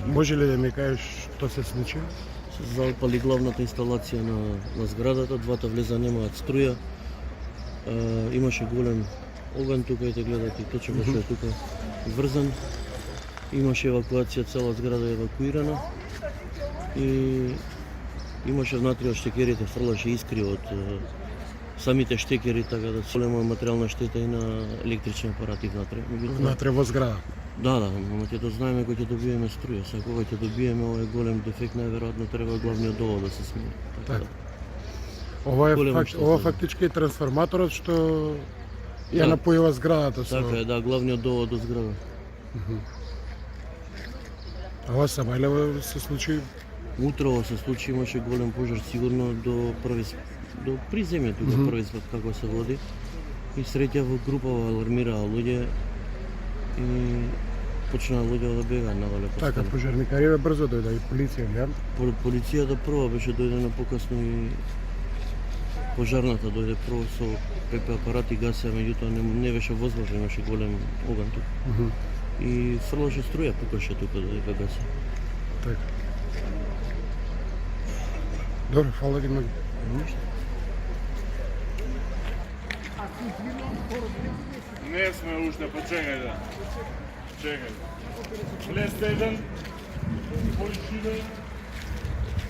Може ли да ми кажеш што се случи? Се залпали главната инсталација на зградата, двата влеза немаат струја. Имаше голем оган тука, ете гледате, точно што е тука врзан. Имаше евакуација, цела зграда е евакуирана и имаше внатре од штекерите, фрлаше искри од самите штекери, така да голема материјална штета и на електрични апарати внатре. Внатре во зграда? Да, но ќе знаеме кога ќе добиеме струја. Сега кога ќе добиеме овој голем дефект, најверојатно треба главниот довод да се смени. Така. Ова фактички е трансформаторот што ја напојува зградата со. Така е, да, главниот довод до зграда. Ова Самајлево се случи? Утрово се случи, имаше голем пожар сигурно до приземје тука, први свет како се води. И среќа во групава алармираа луѓе и почнаа луѓе да бегаат навале. Така, пожарникарите брзо дојде и полиција, ја? Полицијата прва беше дојдена покасно и пожарната дојде прво со ПП апарати гасеа, меѓутоа не беше возможно, имаше голем оган тука. И фрлаше струја, пукаше тука додека гасе. Така. Добро, фала ти многу. Ништо. Не сме уште, почекај да. Чекај. Влезте еден, појшиве,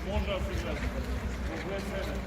може да се гледа. Влезте еден.